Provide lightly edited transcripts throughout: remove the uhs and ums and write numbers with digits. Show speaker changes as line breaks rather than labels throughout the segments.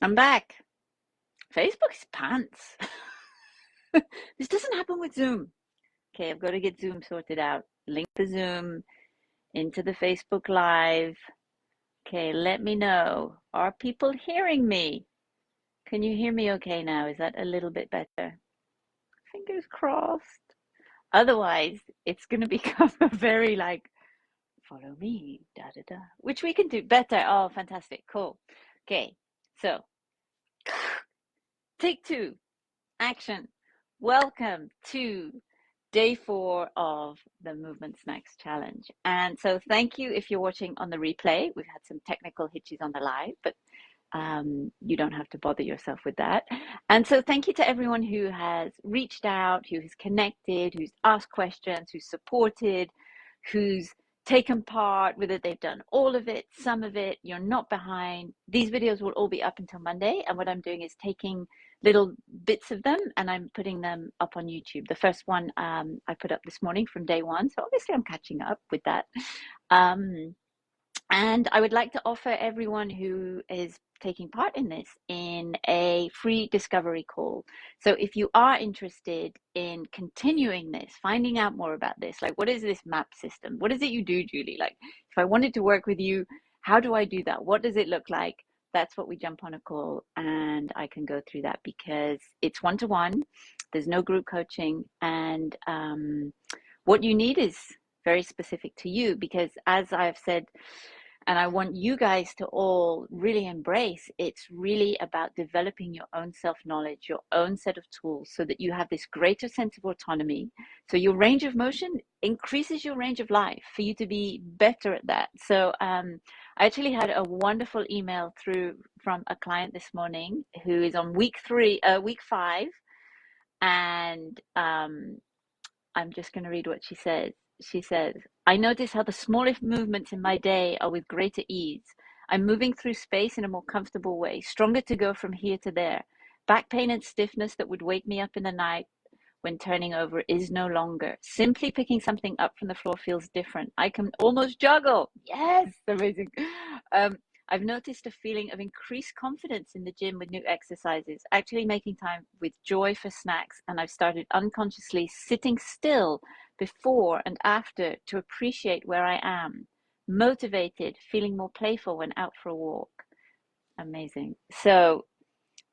I'm back. Facebook is pants. This doesn't happen with Zoom. Okay, I've got to get Zoom sorted out. Link the Zoom into the Facebook Live. Okay, let me know. Are people hearing me? Can you hear me okay now? Is that a little bit better? Fingers crossed. Otherwise, it's going to become a very like, follow me, da da da, which we can do better. Oh, fantastic. Cool. Okay, so take two. Action. Welcome to day 4 of the Movement Snacks Challenge. And so thank you if you're watching on the replay. We've had some technical hitches on the live, but you don't have to bother yourself with that. And so thank you to everyone who has reached out, who has connected, who's asked questions, who's supported, who's taken part, whether they've done all of it, some of it, you're not behind. These videos will all be up until Monday. And what I'm doing is taking little bits of them and I'm putting them up on YouTube. The first one I put up this morning from day 1. So obviously I'm catching up with that. And I would like to offer everyone who is taking part in this in a free discovery call. So if you are interested in continuing this, finding out more about this, like what is this map system? What is it you do, Julie? Like if I wanted to work with you, how do I do that? What does it look like? That's what we jump on a call and I can go through that because it's one-to-one. There's no group coaching. And what you need is very specific to you because as I've said, and I want you guys to all really embrace, it's really about developing your own self-knowledge, your own set of tools so that you have this greater sense of autonomy. So your range of motion increases your range of life for you to be better at that. So I actually had a wonderful email through from a client this morning who is on week 5. And I'm just going to read what she says. She says, I notice how the smallest movements in my day are with greater ease. I'm moving through space in a more comfortable way, stronger to go from here to there. Back pain and stiffness that would wake me up in the night when turning over is no longer. Simply picking something up from the floor feels different. I can almost juggle. Yes, amazing. I've noticed a feeling of increased confidence in the gym with new exercises, actually making time with joy for snacks, and I've started unconsciously sitting still before and after to appreciate where I am. Motivated, feeling more playful when out for a walk. Amazing. So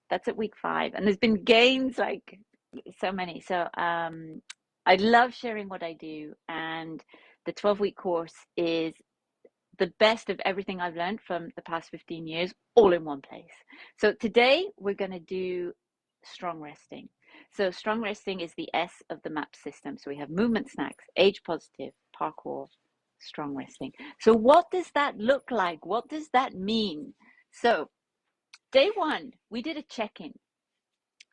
that's at week 5, and there's been gains like so many. So I love sharing what I do, and the 12-week course is the best of everything I've learned from the past 15 years, all in one place. So today we're going to do strong resting. So strong resting is the S of the MAP system. So we have movement snacks, age positive, parkour, strong resting. So what does that look like? What does that mean? So day 1, we did a check-in.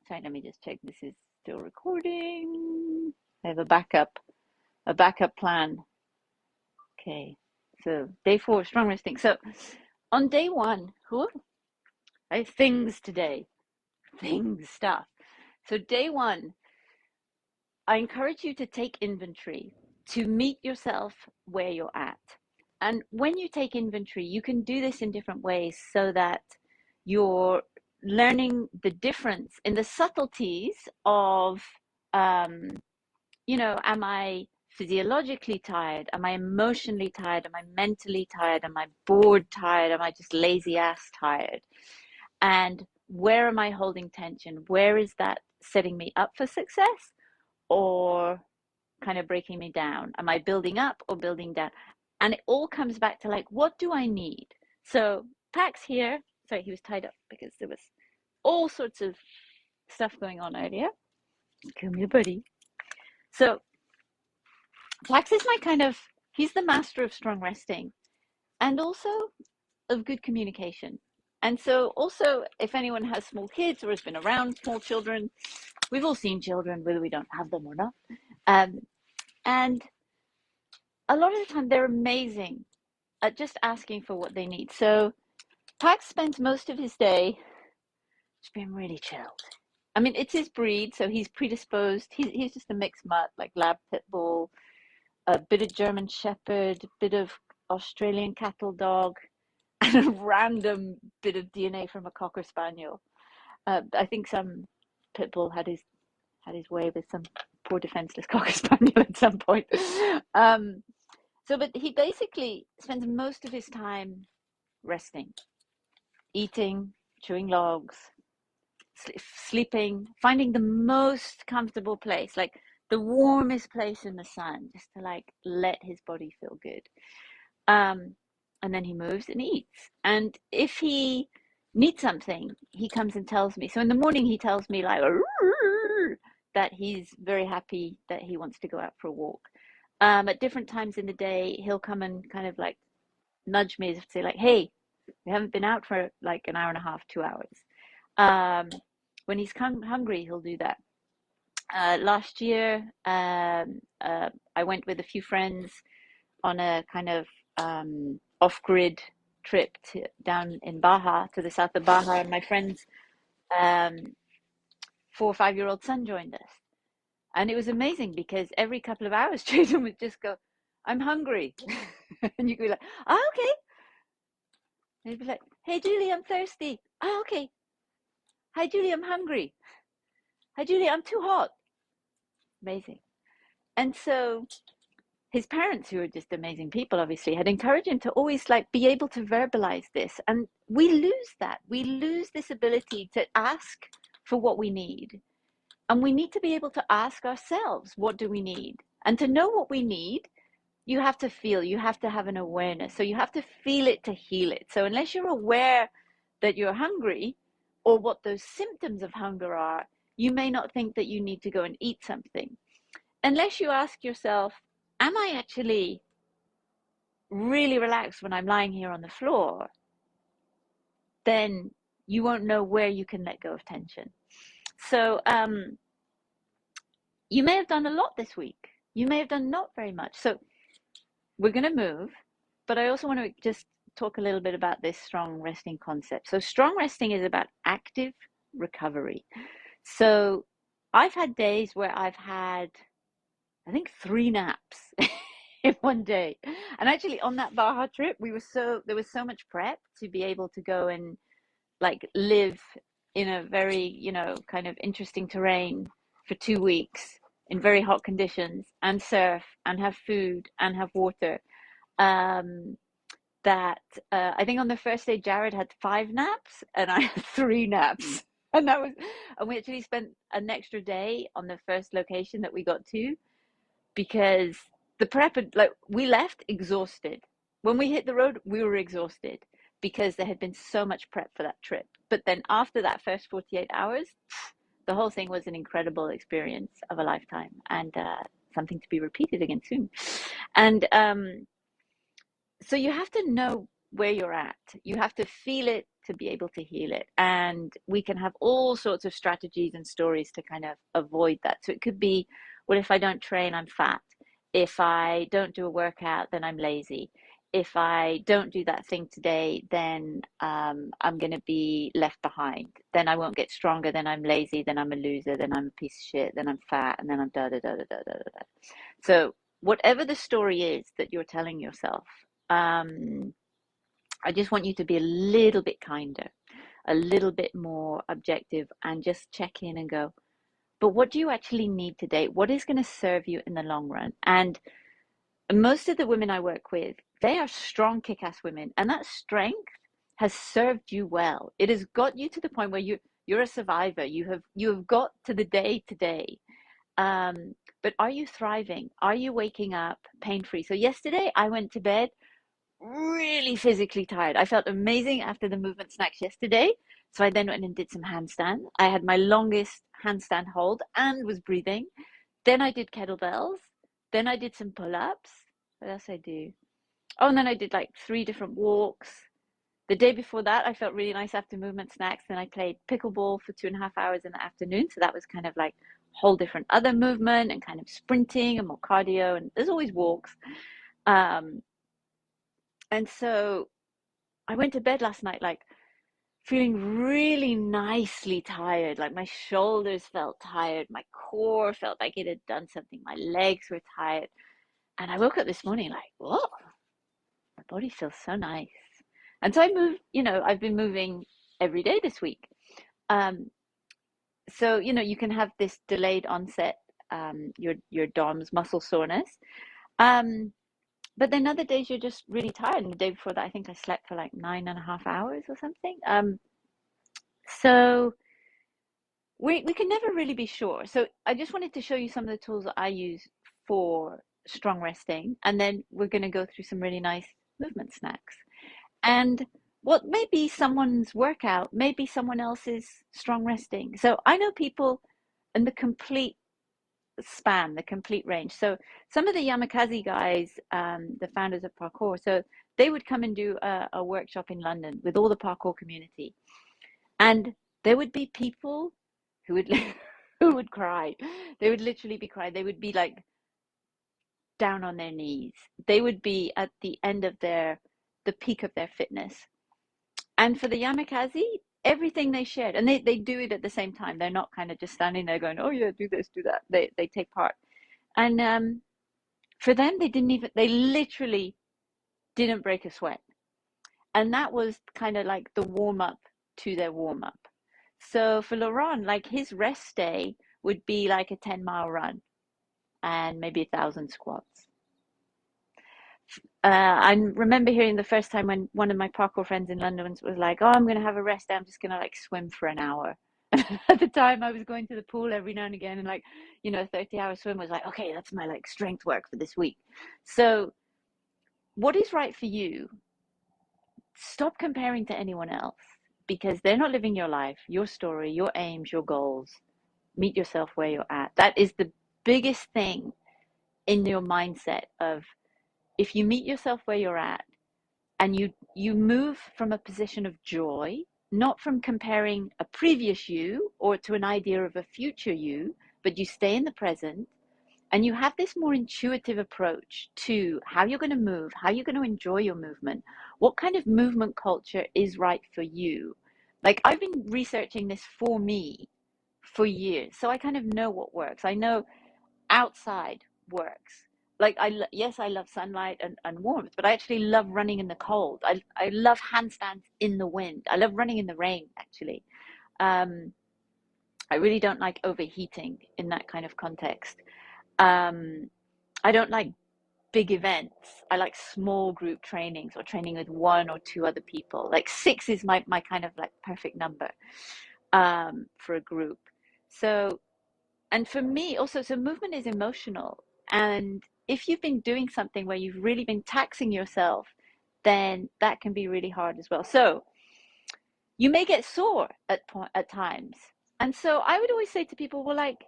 Sorry, let me just check this is still recording. I have a backup plan. Okay, so day 4, strong resting. So on day 1, I have things today, stuff. So day 1, I encourage you to take inventory, to meet yourself where you're at. And when you take inventory, you can do this in different ways so that you're learning the difference in the subtleties of, am I physiologically tired? Am I emotionally tired? Am I mentally tired? Am I bored tired? Am I just lazy ass tired? And where am I holding tension? Where is that setting me up for success or kind of breaking me down? Am I building up or building down? And it all comes back to like, what do I need? So Pax here, sorry, he was tied up because there was all sorts of stuff going on earlier. Come here, buddy. So Pax is he's the master of strong resting and also of good communication. And so also, if anyone has small kids or has been around small children, we've all seen children, whether we don't have them or not. And a lot of the time they're amazing at just asking for what they need. So Pax spends most of his day just being really chilled. I mean, it's his breed, so he's predisposed. He's just a mixed mutt, like lab pit bull, a bit of German shepherd, a bit of Australian cattle dog. and a random bit of DNA from a Cocker Spaniel. I think some pit bull had his way with some poor defenseless Cocker Spaniel at some point. Um, but he basically spends most of his time resting, eating, chewing logs, sleeping, finding the most comfortable place, like the warmest place in the sun, just to like let his body feel good. Um, and then he moves and eats. And if he needs something, he comes and tells me. So in the morning, he tells me like that he's very happy that he wants to go out for a walk. At different times in the day, he'll come and kind of like nudge me to say like, "Hey, we haven't been out for like an hour and a half, 2 hours." Um, when he's hungry, he'll do that. Last year, I went with a few friends on a kind of off-grid trip down in Baja, to the south of Baja, and my friend's um, 4 or 5-year-old son joined us. And it was amazing because every couple of hours, Jason would just go, "I'm hungry." And you could be like, "Oh, okay." And he'd be like, "Hey, Julie, I'm thirsty." "Oh, okay." "Hi, Julie, I'm hungry." "Hi, Julie, I'm too hot." Amazing. And so his parents, who are just amazing people, obviously, had encouraged him to always like be able to verbalize this. And we lose that. We lose this ability to ask for what we need. And we need to be able to ask ourselves, what do we need? And to know what we need, you have to feel, you have to have an awareness. So you have to feel it to heal it. So unless you're aware that you're hungry or what those symptoms of hunger are, you may not think that you need to go and eat something. Unless you ask yourself, am I actually really relaxed when I'm lying here on the floor? Then you won't know where you can let go of tension. So you may have done a lot this week. You may have done not very much. So we're going to move, but I also want to just talk a little bit about this strong resting concept. So strong resting is about active recovery. So I've had days where I've had, I think, 3 naps in one day. And actually on that Baja trip, there was so much prep to be able to go and like live in a very, kind of interesting terrain for 2 weeks in very hot conditions and surf and have food and have water. Um, that I think on the first day, Jared had 5 naps and I had 3 naps. And we actually spent an extra day on the first location that we got to, because the prep had, like, we left exhausted. When we hit the road, we were exhausted because there had been so much prep for that trip. But then after that first 48 hours, the whole thing was an incredible experience of a lifetime, and something to be repeated again soon. And so you have to know where you're at. You have to feel it to be able to heal it. And we can have all sorts of strategies and stories to kind of avoid that. So it could be, well, if I don't train, I'm fat. If I don't do a workout, then I'm lazy. If I don't do that thing today, then I'm going to be left behind. Then I won't get stronger. Then I'm lazy. Then I'm a loser. Then I'm a piece of shit. Then I'm fat. And then I'm da da da da da da da. So whatever the story is that you're telling yourself, I just want you to be a little bit kinder, a little bit more objective, and just check in and go, but what do you actually need today? What is going to serve you in the long run? And most of the women I work with, they are strong, kick-ass women, and that strength has served you well. It has got you to the point where you're a survivor. You have got to the day today. But are you thriving? Are you waking up pain-free? So yesterday I went to bed really physically tired. I felt amazing after the movement snacks yesterday. So I then went and did some handstand. I had my longest handstand hold and was breathing. Then I did kettlebells. Then I did some pull-ups. What else I do? Oh, and then I did like 3 different walks. The day before that, I felt really nice after movement snacks. Then I played pickleball for 2.5 hours in the afternoon. So that was kind of like whole different other movement and kind of sprinting and more cardio. And there's always walks. Um, and so I went to bed last night like feeling really nicely tired. Like my shoulders felt tired, my core felt like it had done something, my legs were tired. And I woke up this morning like, whoa, my body feels so nice. And so I've been moving every day this week. Um, so, you can have this delayed onset, your DOMS muscle soreness. Um, but then other days you're just really tired. And the day before that, I think I slept for like 9.5 hours or something. So we can never really be sure. So I just wanted to show you some of the tools that I use for strong resting, and then we're going to go through some really nice movement snacks. And what may be someone's workout, maybe someone else's strong resting. So I know people in the complete span, the complete range. So some of the Yamakasi guys, the founders of parkour, so they would come and do a workshop in London with all the parkour community, and there would be people who would who would cry. They would literally be crying. They would be like down on their knees. They would be at the end of the peak of their fitness. And for the Yamakasi, everything they shared, and they do it at the same time. They're not kind of just standing there going, "Oh yeah, do this, do that." They take part. And for them, they literally didn't break a sweat. And that was kind of like the warm up to their warm up. So for Laurent, like his rest day would be like a 10-mile run and maybe 1,000 squats. I remember hearing the first time when one of my parkour friends in London was like, "Oh, I'm going to have a rest day. I'm just going to like swim for an hour." At the time, I was going to the pool every now and again, and like, 30-hour swim was like, okay, that's my like strength work for this week. So, what is right for you? Stop comparing to anyone else because they're not living your life, your story, your aims, your goals. Meet yourself where you're at. That is the biggest thing in your mindset of if you meet yourself where you're at and you move from a position of joy, not from comparing a previous you or to an idea of a future you, but you stay in the present and you have this more intuitive approach to how you're going to move, how you're going to enjoy your movement, what kind of movement culture is right for you. Like I've been researching this for me for years, so I kind of know what works. I know outside works. Like yes, I love sunlight and warmth, but I actually love running in the cold. I love handstands in the wind. I love running in the rain, actually. Um, I really don't like overheating in that kind of context. Um, I don't like big events. I like small group trainings or training with one or two other people. Like six is my kind of like perfect number for a group. So, and for me also, so movement is emotional. And if you've been doing something where you've really been taxing yourself, then that can be really hard as well. So you may get sore at times. And so I would always say to people, well, like,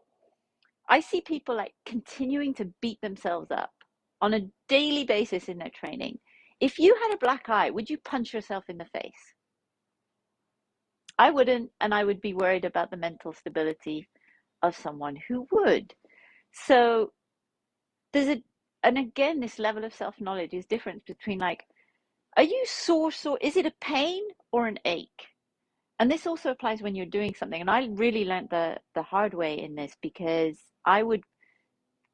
I see people like continuing to beat themselves up on a daily basis in their training. If you had a black eye, would you punch yourself in the face? I wouldn't, and I would be worried about the mental stability of someone who would. So there's and again, this level of self-knowledge is different between like, are you sore? Is it a pain or an ache? And this also applies when you're doing something. And I really learned the hard way in this because I would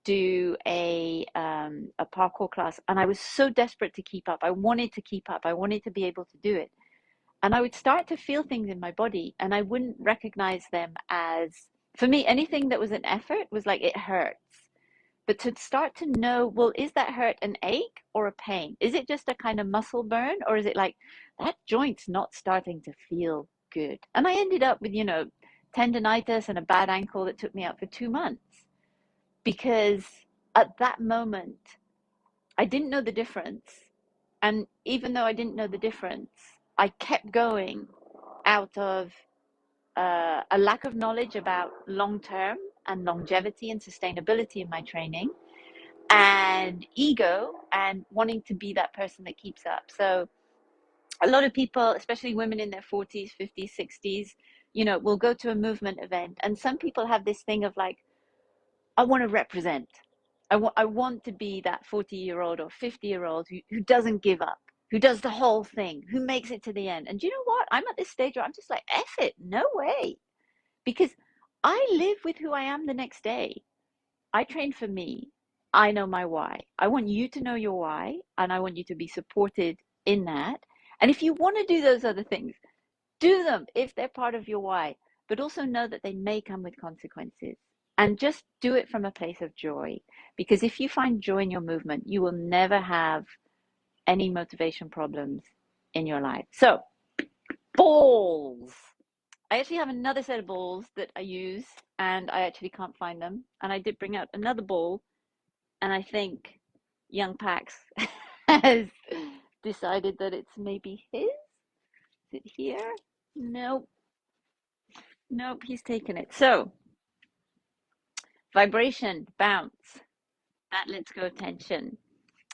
do a parkour class and I was so desperate to keep up. I wanted to keep up. I wanted to be able to do it. And I would start to feel things in my body and I wouldn't recognize them as, for me, anything that was an effort was like it hurts. But to start to know, well, is that hurt an ache or a pain? Is it just a kind of muscle burn or is it like that joint's not starting to feel good? And I ended up with, tendonitis and a bad ankle that took me out for 2 months because at that moment, I didn't know the difference. And even though I didn't know the difference, I kept going out of a lack of knowledge about long term and longevity and sustainability in my training, and ego and wanting to be that person that keeps up. So, a lot of people, especially women in their 40s, 50s, 60s, will go to a movement event. And some people have this thing of like, I want to represent. I want to be that 40-year-old or 50-year-old who doesn't give up, who does the whole thing, who makes it to the end. And you know what? I'm at this stage where I'm just like, F it, no way. Because I live with who I am the next day. I train for me. I know my why. I want you to know your why, and I want you to be supported in that. And if you want to do those other things, do them if they're part of your why, but also know that they may come with consequences. And just do it from a place of joy. Because if you find joy in your movement, you will never have any motivation problems in your life. So, balls. I actually have another set of balls that I use, and I actually can't find them. And I did bring out another ball, and I think young Pax has decided that it's maybe his. Is it here? Nope. Nope, he's taken it. So, vibration, bounce, that lets go of tension.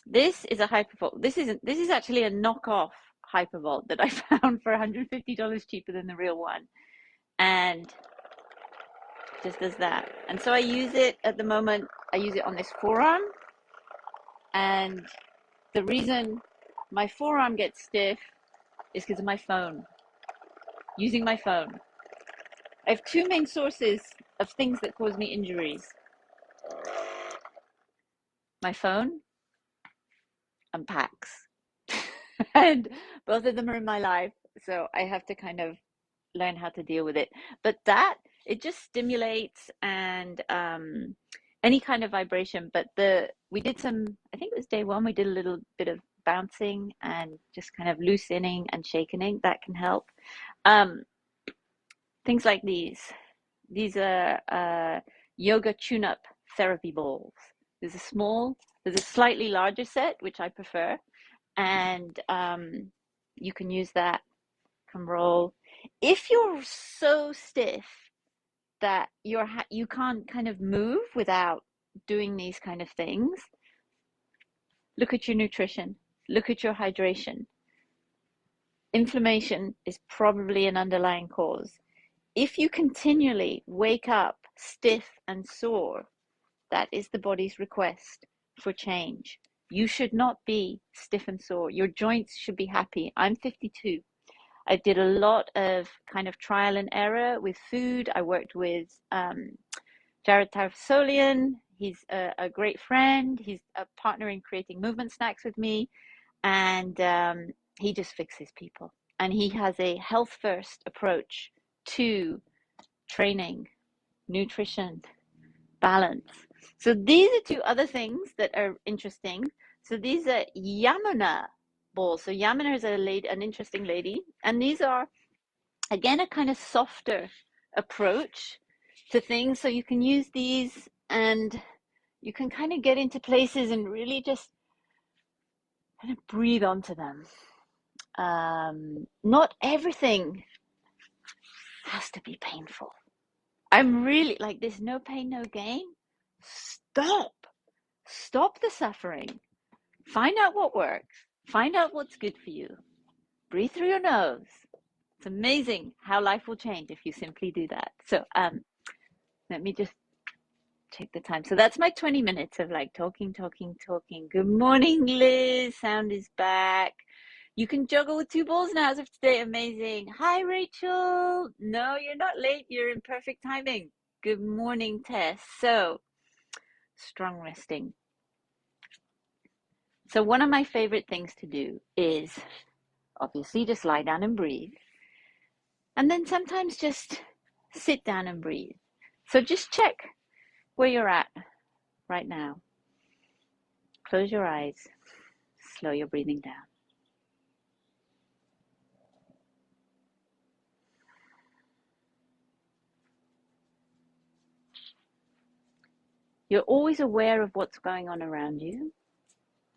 This is a hypervolt. This is actually a knockoff hypervolt that I found for $150 cheaper than the real one. And just does that. And so I use it at the moment, I use it on this forearm. And the reason my forearm gets stiff is because of my phone. Using my phone. I have two main sources of things that cause me injuries. My phone and Pax. And both of them are in my life. So I have to kind of learn how to deal with it. But that, it just stimulates and any kind of vibration. But we did some, I think it was day one, we did a little bit of bouncing and just kind of loosening and shaking. That can help. Things like these. These are yoga tune-up therapy balls. There's a slightly larger set, which I prefer. And you can use that, can roll. If you're so stiff that you can't kind of move without doing these kind of things, look at your nutrition, look at your hydration. Inflammation is probably an underlying cause. If you continually wake up stiff and sore, that is the body's request for change. You should not be stiff and sore. Your joints should be happy. I'm 52. I did a lot of kind of trial and error with food. I worked with Jared Tarfsolian. He's a great friend. He's a partner in creating Movement Snacks with me. And he just fixes people. And he has a health first approach to training, nutrition, balance. So these are two other things that are interesting. So these are Yamuna balls. So Yamuna is an interesting lady. And these are, again, a kind of softer approach to things. So you can use these and you can kind of get into places and really just kind of breathe onto them. Not everything has to be painful. I'm really like, there's no pain, no gain. Stop the suffering. Find out what works. Find out what's good for you. Breathe through your nose. It's amazing how life will change if you simply do that. So let me just check the time. So that's my 20 minutes of like talking. Good morning, Liz. Sound is back. You can juggle with two balls now as of today. Amazing. Hi, Rachel. No, you're not late. You're in perfect timing. Good morning, Tess. So, strong resting. So one of my favorite things to do is obviously just lie down and breathe. And then sometimes just sit down and breathe. So just check where you're at right now. Close your eyes. Slow your breathing down. You're always aware of what's going on around you,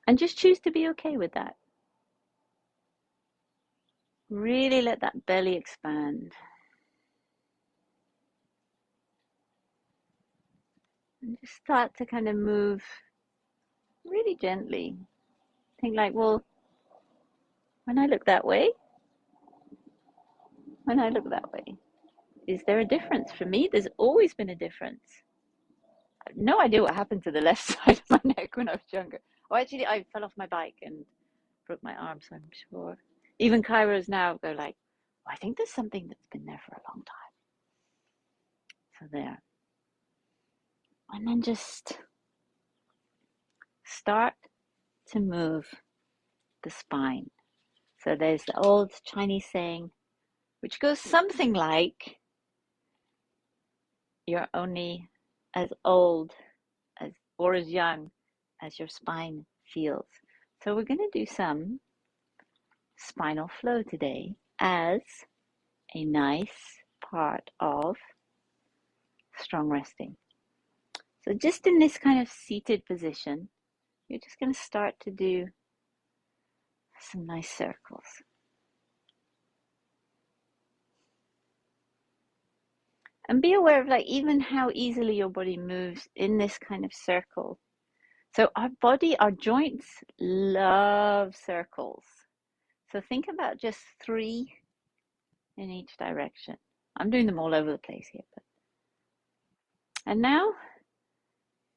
and just choose to be okay with that. Really let that belly expand. And just start to kind of move really gently. Think like, well, when I look that way, is there a difference? For me, there's always been a difference. I have no idea what happened to the left side of my neck when I was younger. Oh, actually, I fell off my bike and broke my arm, so I'm sure. Even chiros now go like, oh, I think there's something that's been there for a long time. So there. And then just start to move the spine. So there's the old Chinese saying, which goes something like, you're only as old as or as young as your spine feels. So we're going to do some spinal flow today as a nice part of strong resting. So just in this kind of seated position, you're just going to start to do some nice circles. And be aware of like even how easily your body moves in this kind of circle. So our body, our joints love circles. So think about just 3 in each direction. I'm doing them all over the place here. And now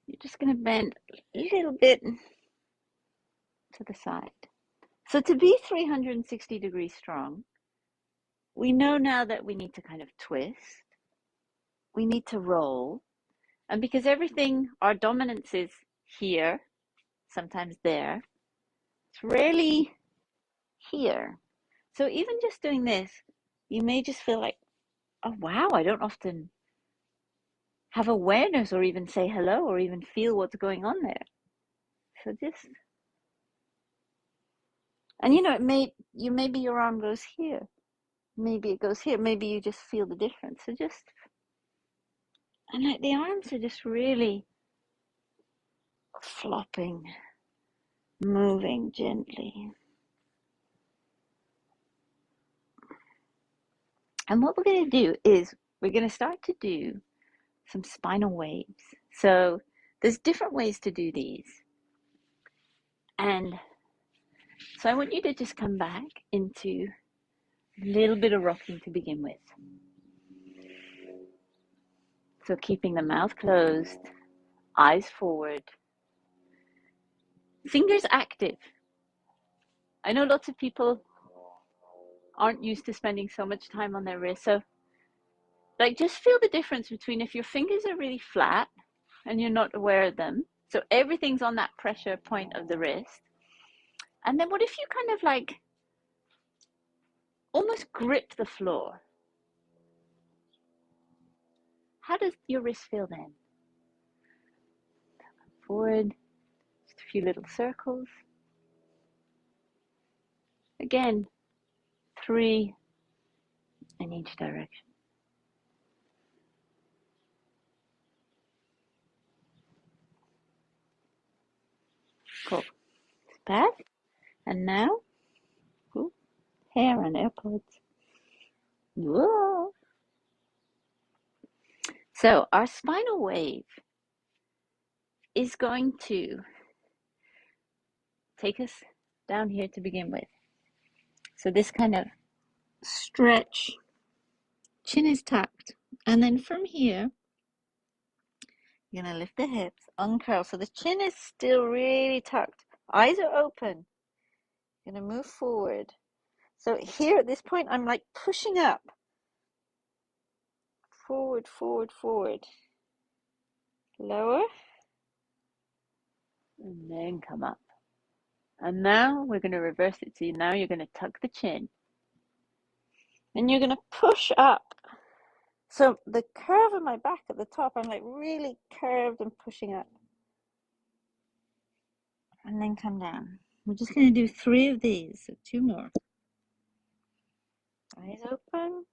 you're just going to bend a little bit to the side. So to be 360 degrees strong, we know now that we need to kind of twist, we need to roll, and because everything, our dominance is here, sometimes there, it's rarely here. So even just doing this, you may just feel like, oh wow, I don't often have awareness or even say hello or even feel what's going on there. So just, and you know, maybe your arm goes here, maybe it goes here, maybe you just feel the difference. So just, and like the arms are just really flopping, moving gently. And what we're going to do is we're going to start to do some spinal waves. So there's different ways to do these. And so I want you to just come back into a little bit of rocking to begin with. So keeping the mouth closed, eyes forward, fingers active. I know lots of people aren't used to spending so much time on their wrist. So like just feel the difference between if your fingers are really flat and you're not aware of them. So everything's on that pressure point of the wrist. And then what if you kind of like almost grip the floor? How does your wrist feel then? Forward, just a few little circles. Again, 3 in each direction. Cool. Back. And now, ooh, hair and AirPods. Whoa. So our spinal wave is going to take us down here to begin with. So this kind of stretch, chin is tucked, and then from here, you're going to lift the hips, uncurl. So the chin is still really tucked. Eyes are open. You're going to move forward. So here at this point, I'm like pushing up. Forward, forward, forward. Lower. And then come up. And now we're going to reverse it. So now you're going to tuck the chin. And you're going to push up. So the curve of my back at the top, I'm like really curved and pushing up. And then come down. We're just going to do 3 of these, so 2 more. Eyes open.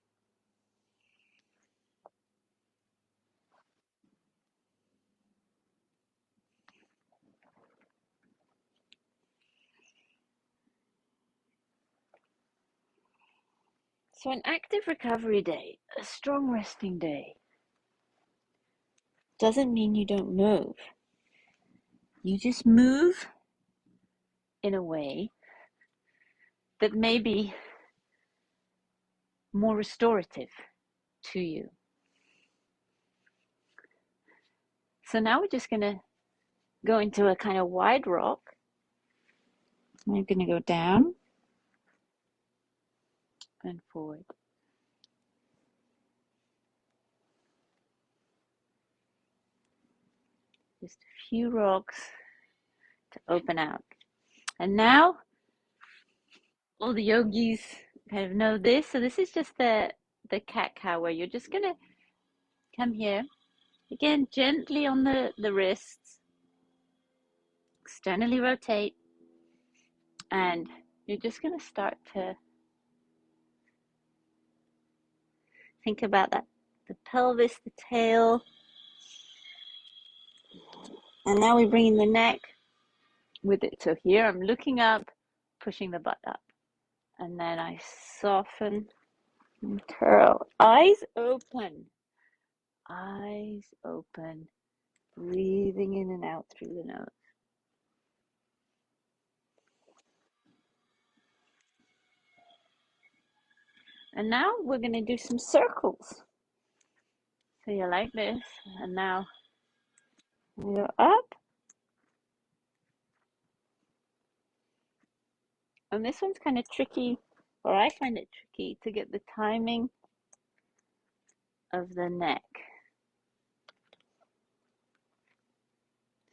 So an active recovery day, a strong resting day, doesn't mean you don't move. You just move in a way that may be more restorative to you. So now we're just going to go into a kind of wide rock. We're going to go down and forward. Just a few rocks to open out. And now all the yogis kind of know this. So this is just the cat cow where you're just gonna come here again, gently on the wrists, externally rotate, and you're just gonna start to think about that, the pelvis, the tail, and now we're bringing the neck with it. So here I'm looking up, pushing the butt up, and then I soften and curl. Eyes open, breathing in and out through the nose. And now we're going to do some circles. So you're like this, and now you're up. And this one's kind of tricky, or I find it tricky to get the timing of the neck.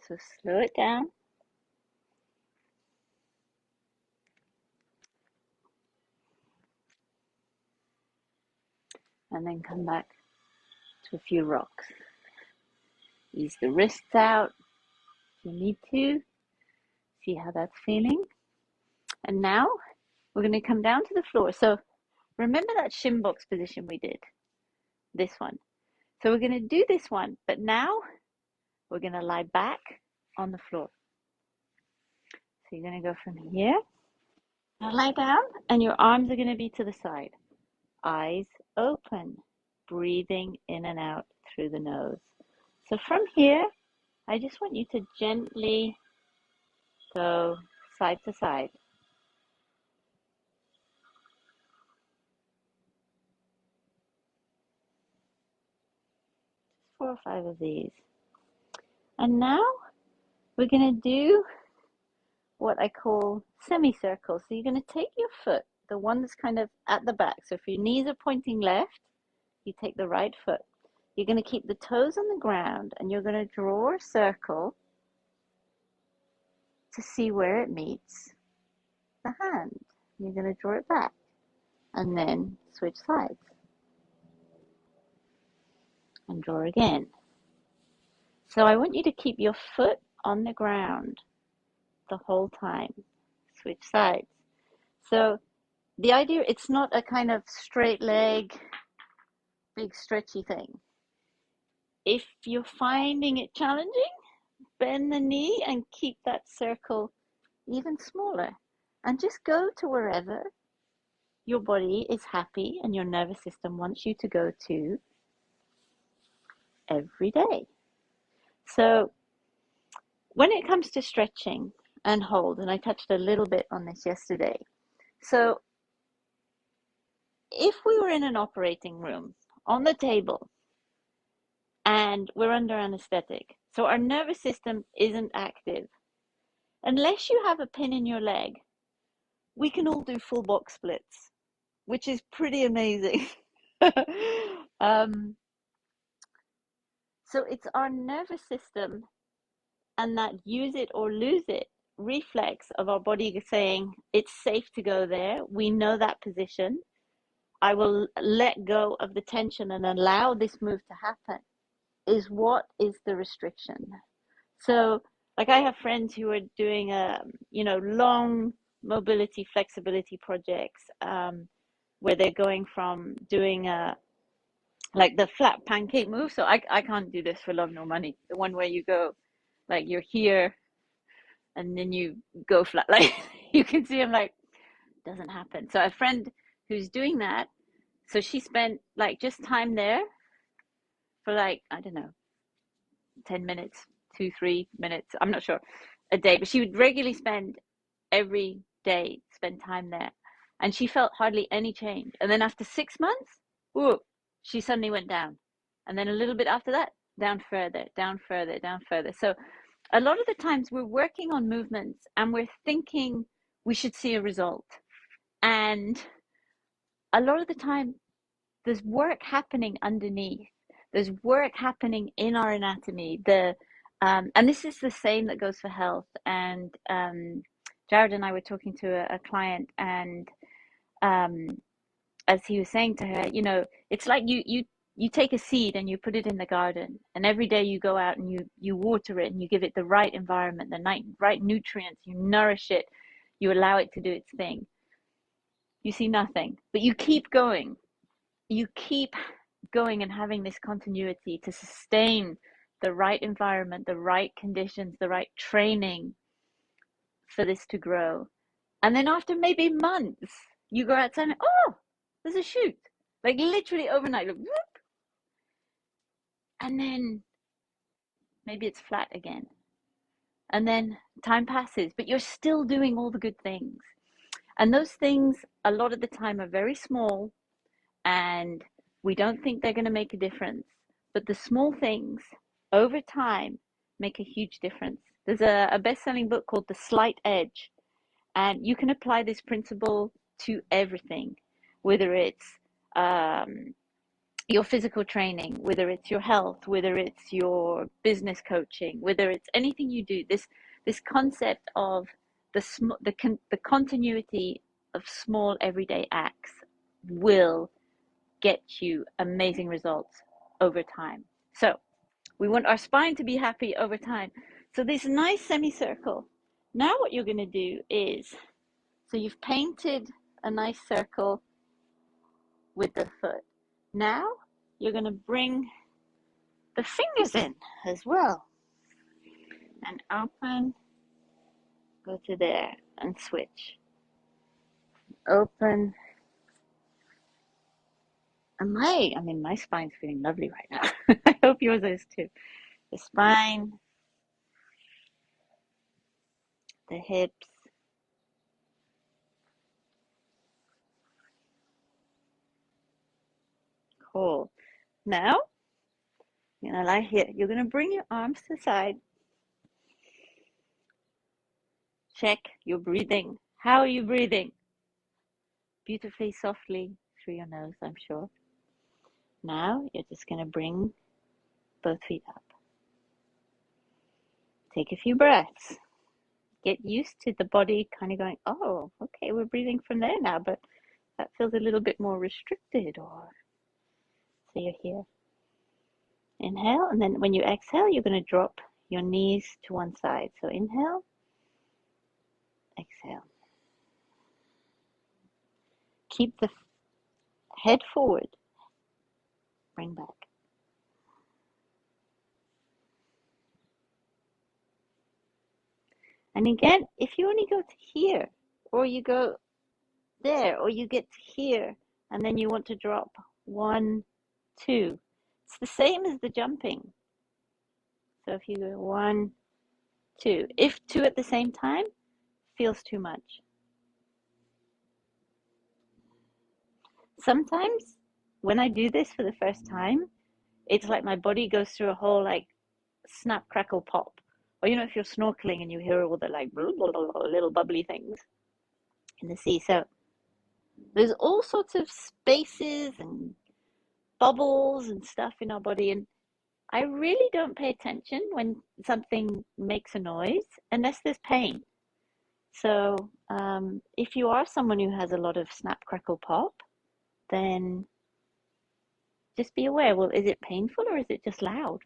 So slow it down. And then come back to a few rocks. Ease the wrists out if you need to. See how that's feeling. And now we're going to come down to the floor. So remember that shin box position we did? This one. So we're going to do this one, but now we're going to lie back on the floor. So you're going to go from here. Now lie down, and your arms are going to be to the side. Eyes open, breathing in and out through the nose. So from here, I just want you to gently go side to side. 4 or 5 of these. And now we're going to do what I call semicircles. So you're going to take your foot, the one that's kind of at the back. So if your knees are pointing left, you take the right foot. You're going to keep the toes on the ground, and you're going to draw a circle to see where it meets the hand. You're going to draw it back and then switch sides and draw again. So I want you to keep your foot on the ground the whole time. Switch sides. So the idea, it's not a kind of straight leg, big stretchy thing. If you're finding it challenging, bend the knee and keep that circle even smaller. And just go to wherever your body is happy and your nervous system wants you to go to every day. So when it comes to stretching and hold, and I touched a little bit on this yesterday. So if we were in an operating room on the table and we're under anesthetic, so our nervous system isn't active, unless you have a pin in your leg, we can all do full box splits, which is pretty amazing. So it's our nervous system and that use it or lose it reflex of our body saying it's safe to go there. We know that position. I will let go of the tension and allow this move to happen, is what is the restriction. So like I have friends who are doing long mobility flexibility projects, where they're going from doing like the flat pancake move. So I can't do this for love nor money. The one where you go like you're here and then you go flat. Like you can see, I'm like, doesn't happen. So a friend who's doing that, so she spent like just time there for like, I don't know, 10 minutes, 2, 3 minutes, I'm not sure, a day, but she would regularly spend every day, spend time there. And she felt hardly any change. And then after 6 months, ooh, she suddenly went down. And then a little bit after that, down further, down further, down further. So a lot of the times we're working on movements and we're thinking we should see a result. And a lot of the time there's work happening underneath. There's work happening in our anatomy. And this is the same that goes for health and Jared and I were talking to a client, and um, as he was saying to her, it's like you take a seed and you put it in the garden, and every day you go out and you water it and you give it the right environment, the right nutrients, you nourish it, you allow it to do its thing. You see nothing, but you keep going. You keep going and having this continuity to sustain the right environment, the right conditions, the right training for this to grow. And then after maybe months, you go outside and, oh, there's a shoot. Like literally overnight, look, whoop, and then maybe it's flat again. And then time passes, but you're still doing all the good things. And those things, a lot of the time, are very small, and we don't think they're going to make a difference. But the small things over time make a huge difference. There's a best-selling book called The Slight Edge, and you can apply this principle to everything, whether it's your physical training, whether it's your health, whether it's your business coaching, whether it's anything you do. This concept of the continuity of small everyday acts will get you amazing results over time. So we want our spine to be happy over time. So this nice semicircle. Now what you're going to do is, so you've painted a nice circle with the foot. Now you're going to bring the fingers in as well. And open, go to there and switch. Open. And my spine's feeling lovely right now. I hope yours is too. The spine, the hips. Cool. Now, you're going to lie here. You're going to bring your arms to the side. Check your breathing. How are you breathing? Beautifully, softly through your nose, I'm sure. Now, you're just going to bring both feet up. Take a few breaths. Get used to the body kind of going, oh, okay, we're breathing from there now, but that feels a little bit more restricted. Or so you're here. Inhale, and then when you exhale, you're going to drop your knees to one side. So inhale, exhale. Keep the head forward. Bring back. And again, if you only go to here, or you go there, or you get to here, and then you want to drop 1, 2, it's the same as the jumping. So if you go 1, 2, if 2 at the same time feels too much. Sometimes when I do this for the first time, it's like my body goes through a whole like snap, crackle, pop. Or if you're snorkeling and you hear all the like blah, blah, blah, little bubbly things in the sea. So there's all sorts of spaces and bubbles and stuff in our body, and I really don't pay attention when something makes a noise unless there's pain. So if you are someone who has a lot of snap, crackle, pop, then just be aware, well, is it painful or is it just loud?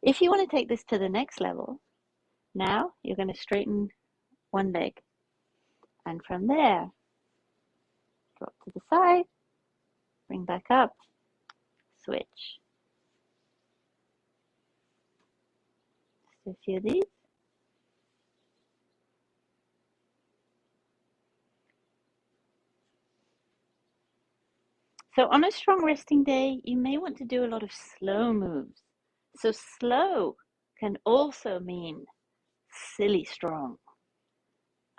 If you want to take this to the next level, now you're going to straighten one leg. And from there, drop to the side, bring back up, switch. Just a few of these. So on a strong resting day, you may want to do a lot of slow moves. So slow can also mean silly strong.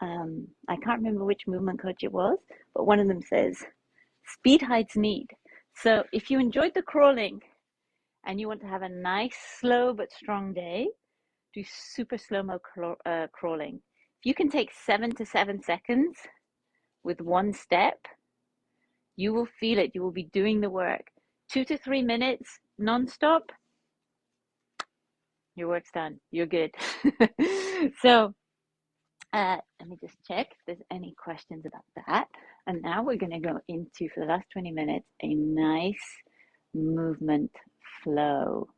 I can't remember which movement coach it was, but one of them says, speed hides need. So if you enjoyed the crawling and you want to have a nice, slow but strong day, do super slow-mo crawling. If you can take 7 to 7 seconds with one step, you will feel it. You will be doing the work. 2 to 3 minutes non-stop, Your work's done. You're good. So let me just check if there's any questions about that. And now we're going to go into, for the last 20 minutes, a nice movement flow.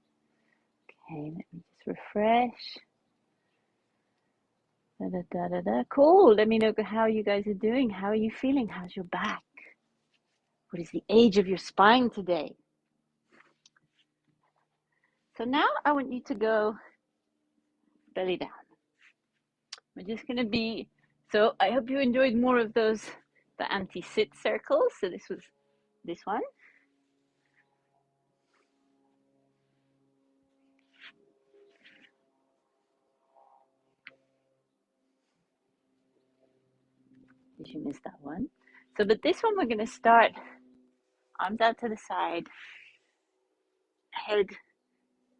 Okay, let me just refresh. Da, da, da, da, da. Cool. Let me know how you guys are doing. How are you feeling? How's your back? What is the age of your spine today? So now I want you to go belly down. We're just going to be, so I hope you enjoyed more of those, the anti-sit circles. So this was this one. Did you miss that one? So, but this one we're going to start arms out to the side, head,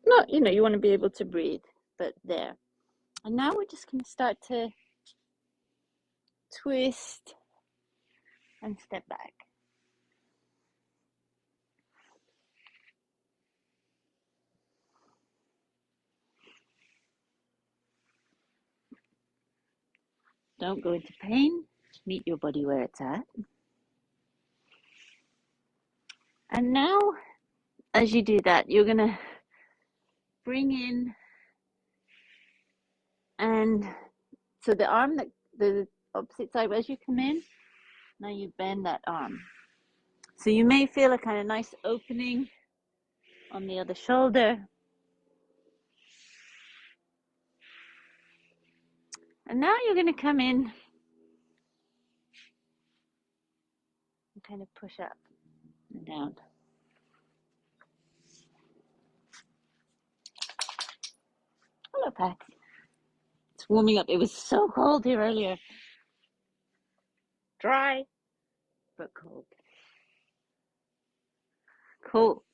not, you want to be able to breathe, but there. And now we're just going to start to twist and step back. Don't go into pain. Meet your body where it's at. And now, as you do that, you're going to bring in, and so the arm, that the opposite side, as you come in, now you bend that arm. So you may feel a kind of nice opening on the other shoulder. And now you're going to come in and kind of push up and down. Hello, Pat. It's warming up. It was so cold here earlier. Dry, but cold. Cool.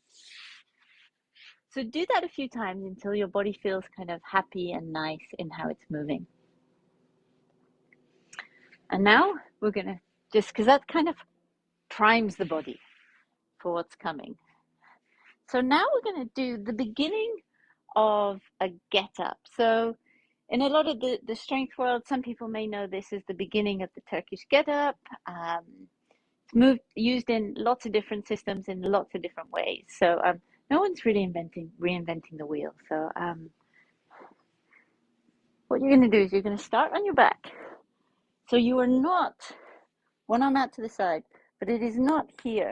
So do that a few times until your body feels kind of happy and nice in how it's moving. And now we're going to, just because that kind of primes the body for what's coming. So now we're going to do the beginning of a get up. So in a lot of the strength world, some people may know this as the beginning of the Turkish get up. It's used in lots of different systems in lots of different ways. So no one's really reinventing the wheel. So what you're going to do is you're going to start on your back. So you are not one arm out to the side, but it is not here.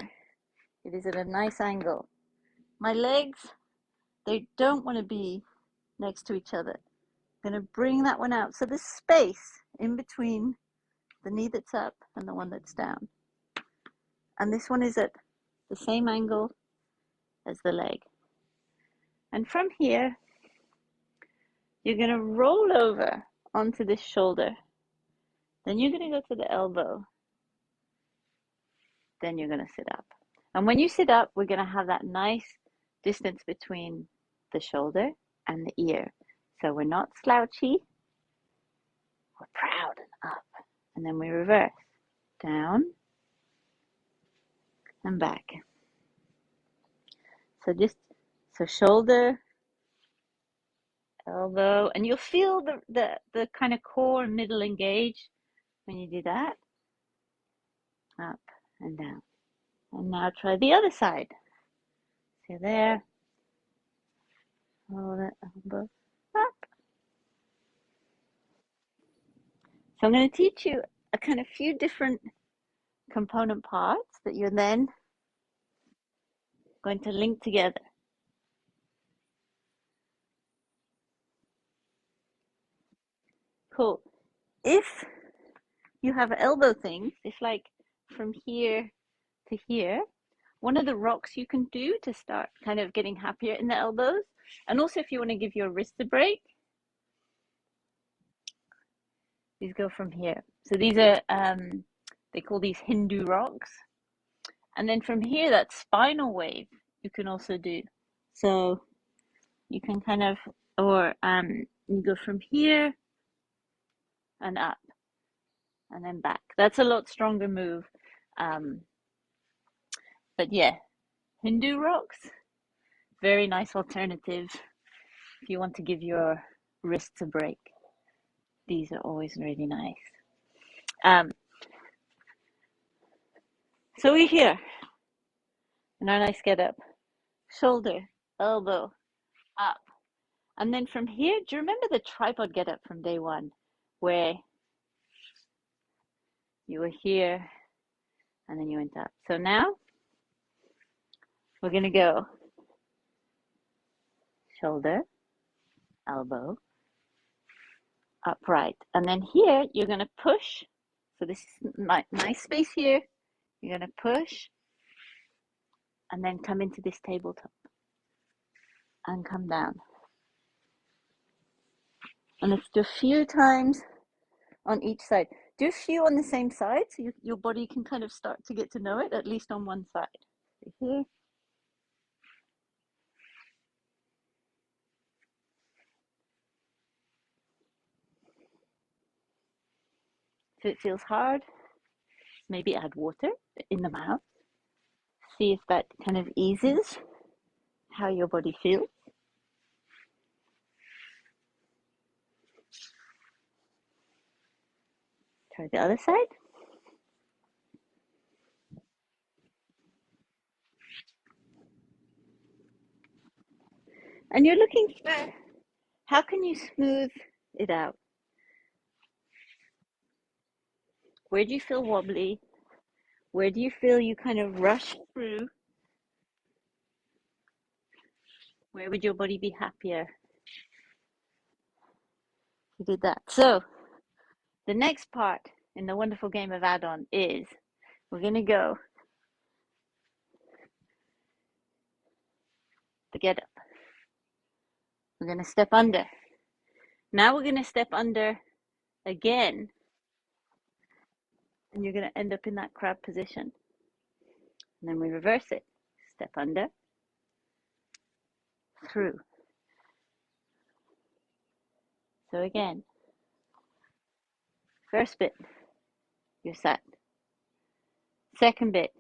It is at a nice angle. My legs, they don't want to be next to each other. I'm going to bring that one out. So there's space in between the knee that's up and the one that's down. And this one is at the same angle as the leg. And from here, you're going to roll over onto this shoulder. Then you're going to go to the elbow. Then you're going to sit up. And when you sit up, we're going to have that nice distance between the shoulder and the ear. So we're not slouchy. We're proud and up. And then we reverse. Down and back. So shoulder, elbow, and you'll feel the kind of core and middle engage when you do that. Up and down. And now try the other side. So there. Hold it, elbow up. So I'm going to teach you a kind of few different component parts that you're then going to link together. Cool. If you have elbow things, if like from here to here, one of the rocks you can do to start kind of getting happier in the elbows, and also if you want to give your wrist a break, these go from here. So these are, they call these Hindu rocks. And then from here, that spinal wave you can also do. So you can kind of, or you go from here and up and then back. That's a lot stronger move. But yeah, Hindu rocks, very nice alternative if you want to give your wrists a break. These are always really nice. So we're here in our nice get up. Shoulder, elbow, up. And then from here, do you remember the tripod get up from day one? Where you were here and then you went up. So now we're going to go shoulder, elbow, upright. And then here you're going to push. So this is nice space here. You're going to push and then come into this tabletop and come down. And let's do a few times on each side. Do a few on the same side so your body can kind of start to get to know it, at least on one side. So here. If it feels hard, maybe add water in the mouth. See if that kind of eases how your body feels. Try the other side. And you're looking for how can you smooth it out? Where do you feel wobbly? Where do you feel you kind of rush through? Where would your body be happier if you did that? So the next part in the wonderful game of add-on is we're going to go the get up. We're going to step under. Now we're going to step under again, and you're going to end up in that crab position. And then we reverse it. Step under, through. So again, first bit, you're sat. Second bit,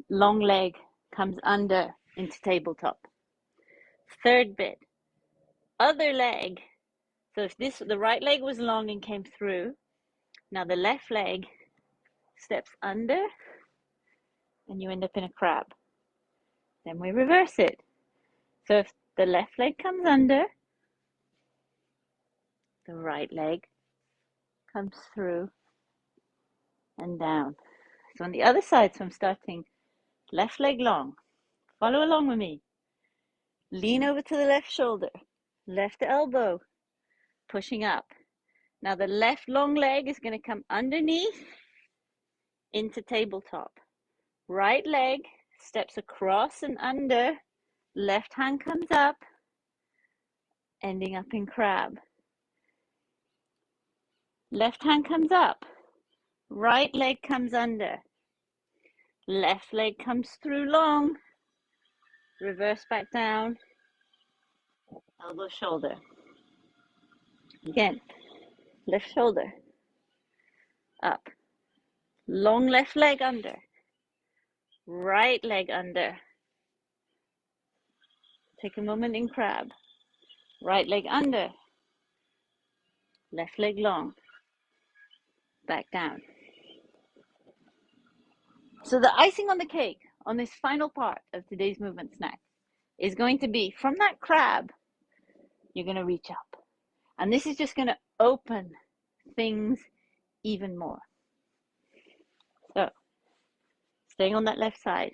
long leg comes under into tabletop. Third bit, other leg. So if the right leg was long and came through, now the left leg steps under and you end up in a crab. Then we reverse it. So if the left leg comes under, the right leg comes through and down. So on the other side, so I'm starting left leg long. Follow along with me. Lean over to the left shoulder, left elbow, pushing up. Now the left long leg is going to come underneath into tabletop. Right leg steps across and under. Left hand comes up, ending up in crab. Left hand comes up. Right leg comes under. Left leg comes through long. Reverse back down. Elbow, shoulder. Again, left shoulder. Up. Long left leg under. Right leg under. Take a moment in crab. Right leg under. Left leg long. Back down. So the icing on the cake on this final part of today's movement snack is going to be from that crab, you're going to reach up. And this is just going to open things even more. So staying on that left side.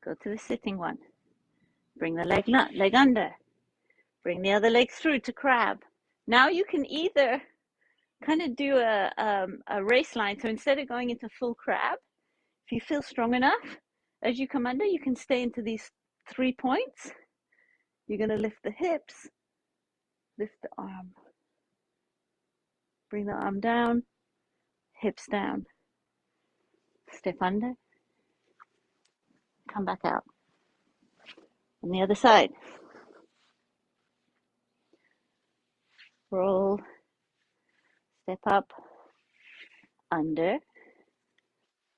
Go to the sitting one. Bring the leg under. Bring the other leg through to crab. Now you can either kind of do a race line. So instead of going into full crab, if you feel strong enough, as you come under, you can stay into these 3 points. You're going to lift the hips, lift the arm, bring the arm down, hips down, step under, come back out. On the other side, roll, step up, under,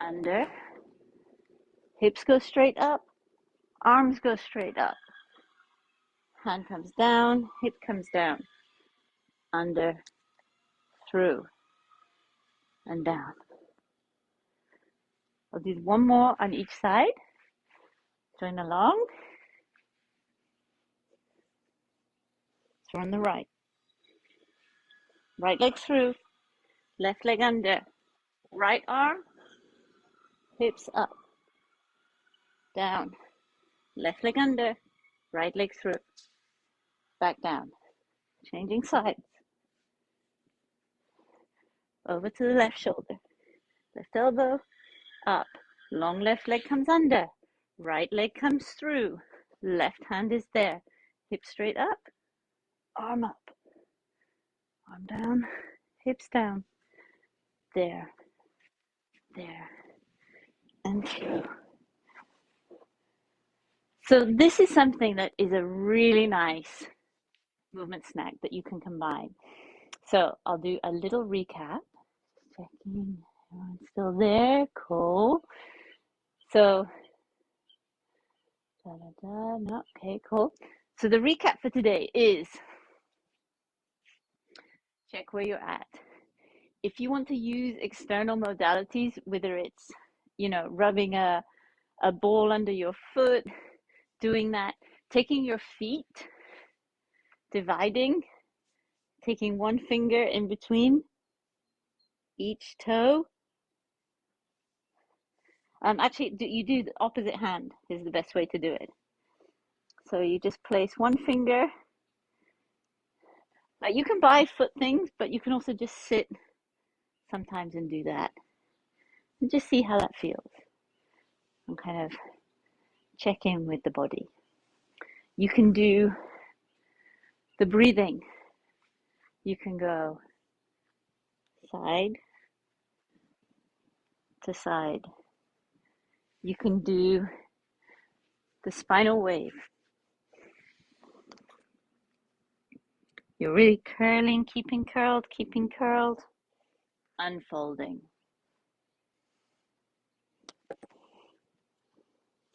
under, hips go straight up, Arms go straight up. Hand comes down, hip comes down, under, through, and down. I'll do one more on each side. Join along. So on the right. Right leg through, left leg under. Right arm, hips up, down. Left leg under, right leg through, back down. Changing sides. Over to the left shoulder. Left elbow, up. Long left leg comes under. Right leg comes through. Left hand is there. Hip straight up, arm up. Arm down, hips down. There, there, and through. So this is something that is a really nice movement snack that you can combine. So I'll do a little recap. Checking, everyone's still there. Cool. So, no, okay, cool. So the recap for today is check where you're at. If you want to use external modalities, whether it's, rubbing a ball under your foot, doing that, taking your feet, dividing, taking one finger in between each toe. Actually, you do the opposite hand is the best way to do it. So you just place one finger. You can buy foot things, but you can also just sit sometimes and do that. And just see how that feels. And kind of check in with the body. You can do the breathing. You can go side to side. You can do the spinal wave. You're really curling, keeping curled, unfolding.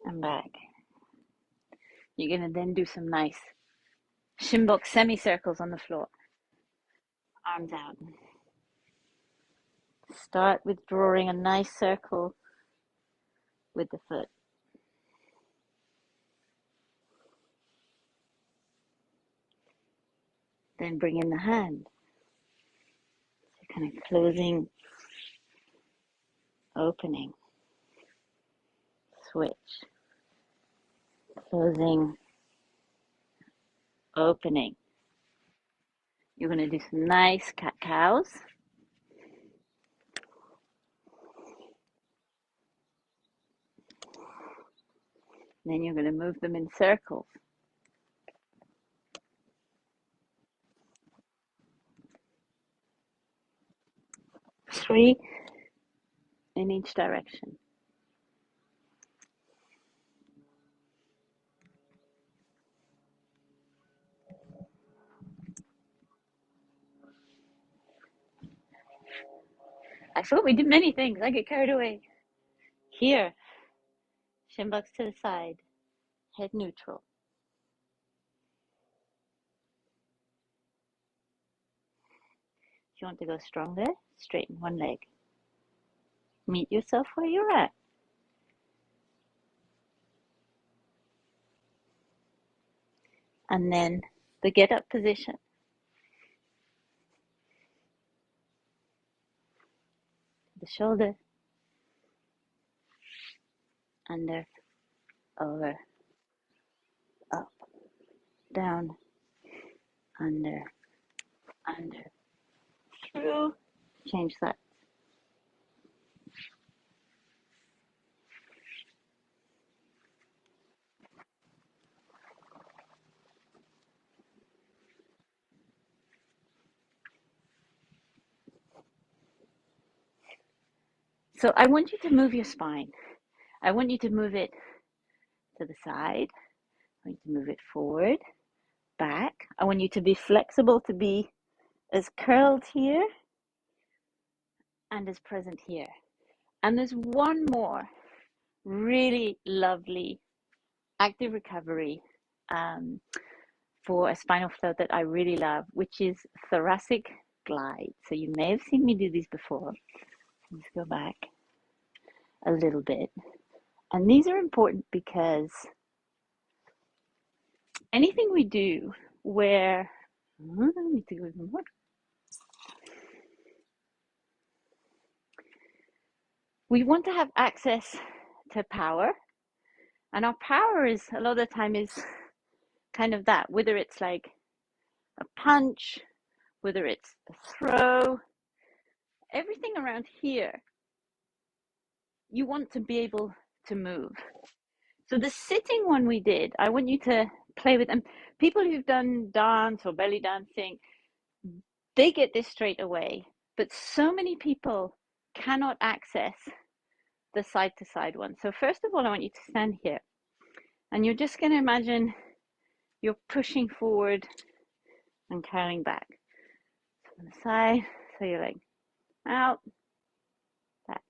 And back. You're going to then do some nice shin box semicircles on the floor. Arms out. Start with drawing a nice circle with the foot. Then bring in the hand. So kind of closing, opening, switch, closing, opening. You're going to do some nice cat-cows. Then you're going to move them in circles. Three in each direction. I thought we did many things. I get carried away. Here, shin box to the side, head neutral. If you want to go stronger, straighten one leg. Meet yourself where you're at. And then the get up position. The shoulder, under, over, up, down, under, through. Change that. So I want you to move your spine. I want you to move it to the side. I want you to move it forward, back. I want you to be flexible, to be as curled here and as present here. And there's one more really lovely active recovery for a spinal flow that I really love, which is thoracic glide. So you may have seen me do these before. Let's go back a little bit. And these are important because anything we do where, I need to go even more. We want to have access to power, and our power is a lot of the time is kind of that, whether it's like a punch, whether it's a throw, everything around here, you want to be able to move. So the sitting one we did, I want you to play with them. People who've done dance or belly dancing, they get this straight away, but so many people cannot access the side to side one. So first of all, I want you to stand here, and you're just going to imagine you're pushing forward and curling back. So on the side, so you're like out, back,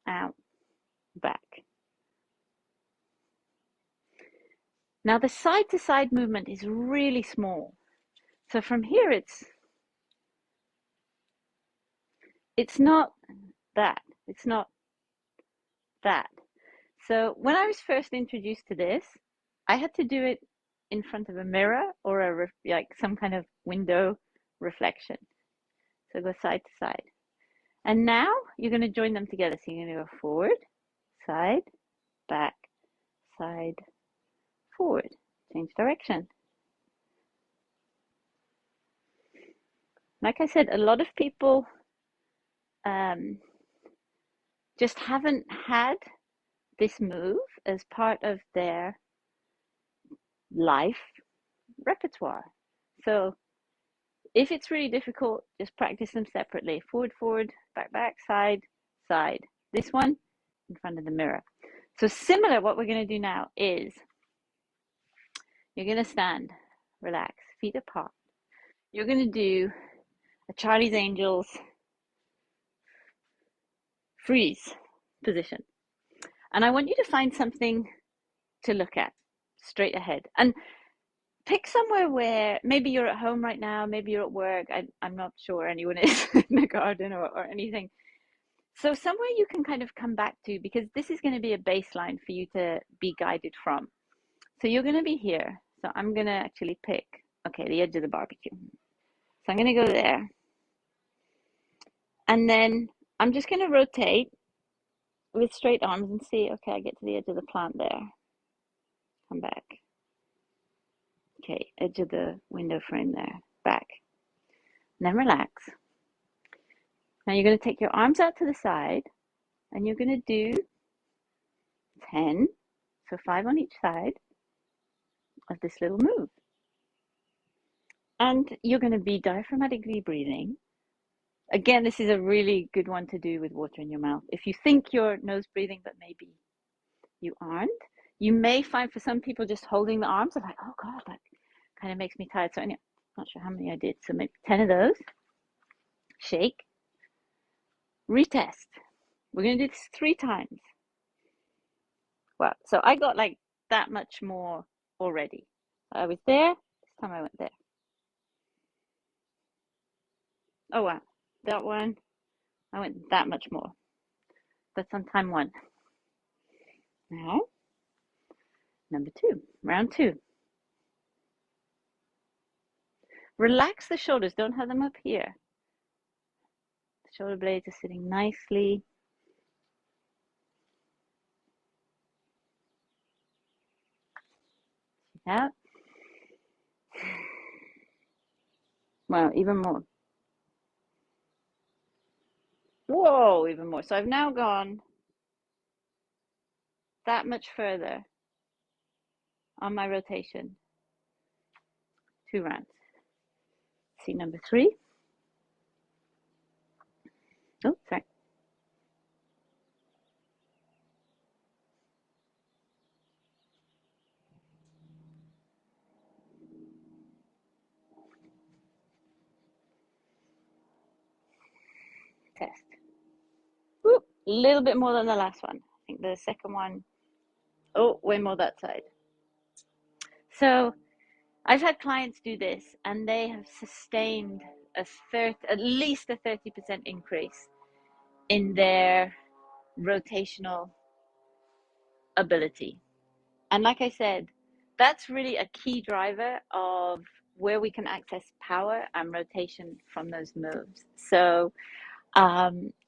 out, back. Now the side to side movement is really small. So from here, it's not that, it's not that. So when I was first introduced to this, I had to do it in front of a mirror or like some kind of window reflection. So go side to side. And now you're going to join them together. So you're going to go forward, side, back, side, forward. Change direction. Like I said, a lot of people just haven't had this move as part of their life repertoire. So if it's really difficult, just practice them separately. Forward, forward, back, back, side, side. This one in front of the mirror. So similar, what we're going to do now is you're going to stand, relax, feet apart. You're going to do a Charlie's Angels freeze position. And I want you to find something to look at straight ahead. And pick somewhere where maybe you're at home right now, maybe you're at work. I'm not sure anyone is in the garden or anything. So somewhere you can kind of come back to, because this is going to be a baseline for you to be guided from. So you're going to be here. So I'm going to actually pick, okay, the edge of the barbecue. So I'm going to go there. And then I'm just going to rotate with straight arms and see, okay, I get to the edge of the plant there. Come back. Okay, edge of the window frame there. Back. And then relax. Now you're going to take your arms out to the side and you're going to do 10, so 5 on each side of this little move. And you're going to be diaphragmatically breathing. Again, this is a really good one to do with water in your mouth. If you think you're nose breathing, but maybe you aren't, you may find for some people just holding the arms are like, oh God, that kind of makes me tired. So anyway, not sure how many I did. So maybe 10 of those. Shake. Retest. We're going to do this 3 times. Well, so I got like that much more already. I was there. This time I went there. Oh wow, that one, I went that much more. That's on time 1. Now, number 2, round 2. Relax the shoulders, don't have them up here. The shoulder blades are sitting nicely. Out. Wow, even more. Whoa, even more. So I've now gone that much further on my rotation. 2 rounds. See number 3. Oh, sorry. Test. Ooh, a little bit more than the last one. I think the second one, Oh, way more that side. So I've had clients do this and they have sustained at least a 30% increase in their rotational ability. And like I said, that's really a key driver of where we can access power and rotation from those moves. So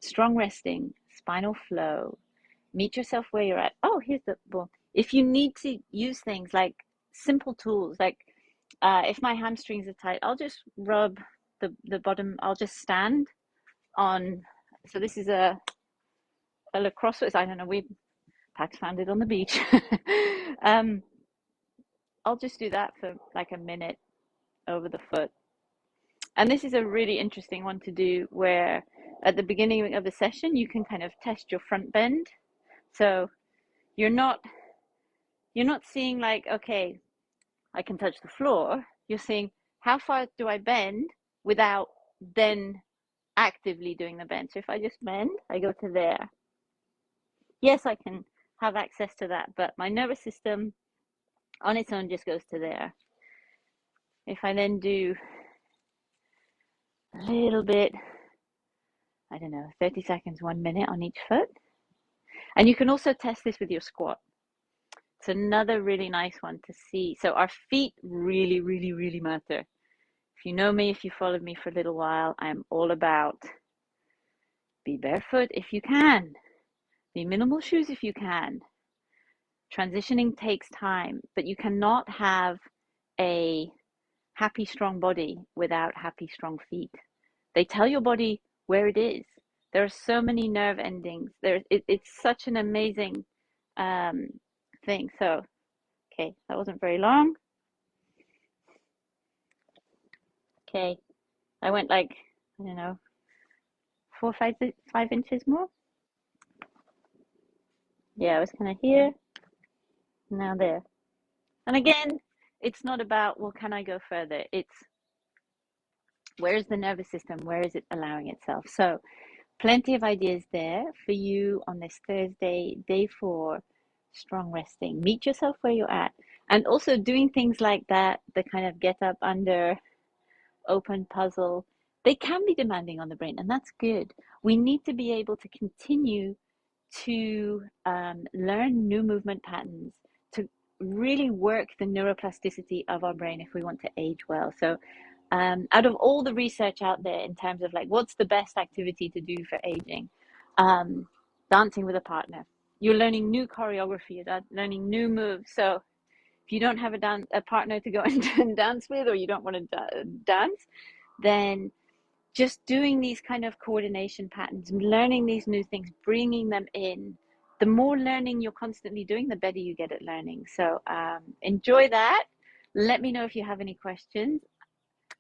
strong resting, spinal flow, meet yourself where you're at. Oh, here's the ball. If you need to use things like simple tools, like if my hamstrings are tight, I'll just rub the bottom. I'll just stand on. So this is a lacrosse. I don't know. Pax found it on the beach. um, I'll just do that for like a minute over the foot. And this is a really interesting one to do where at the beginning of the session, you can kind of test your front bend. So you're not seeing like, okay, I can touch the floor. You're seeing how far do I bend without then actively doing the bend. So if I just bend, I go to there. Yes, I can have access to that, but my nervous system on its own just goes to there. If I then do a little bit, I don't know, 30 seconds, 1 minute on each foot. And you can also test this with your squat. It's another really nice one to see. So our feet really, really, really matter. If you know me, if you followed me for a little while, I'm all about be barefoot if you can. Be minimal shoes if you can. Transitioning takes time, but you cannot have a happy, strong body without happy, strong feet. They tell your body where it is. There are so many nerve endings. It's such an amazing thing. So, okay, that wasn't very long. Okay, I went like, I don't know, 5 inches more. Yeah, I was kind of here, now there. And again, it's not about, well, can I go further? It's where is the nervous system? Where is it allowing itself? So, plenty of ideas there for you on this Thursday, day 4, strong resting. Meet yourself where you're at. And also doing things like that, the kind of get up under, open puzzle, they can be demanding on the brain, and that's good. We need to be able to continue to learn new movement patterns to really work the neuroplasticity of our brain if we want to age well. So out of all the research out there in terms of like what's the best activity to do for aging, dancing with a partner, you're learning new choreography, you're learning new moves. So if you don't have a partner to go and dance with, or you don't want to dance, then just doing these kind of coordination patterns, learning these new things, bringing them in. The more learning you're constantly doing, the better you get at learning. So enjoy that. Let me know if you have any questions.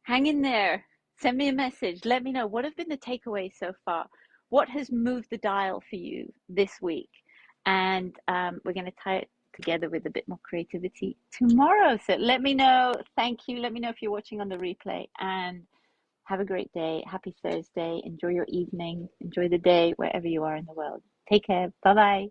Hang in there. Send me a message. Let me know what have been the takeaways so far. What has moved the dial for you this week? And we're going to tie it together with a bit more creativity tomorrow. So let me know. Thank you. Let me know if you're watching on the replay, and have a great day. Happy Thursday. Enjoy your evening. Enjoy the day wherever you are in the world. Take care. Bye-bye.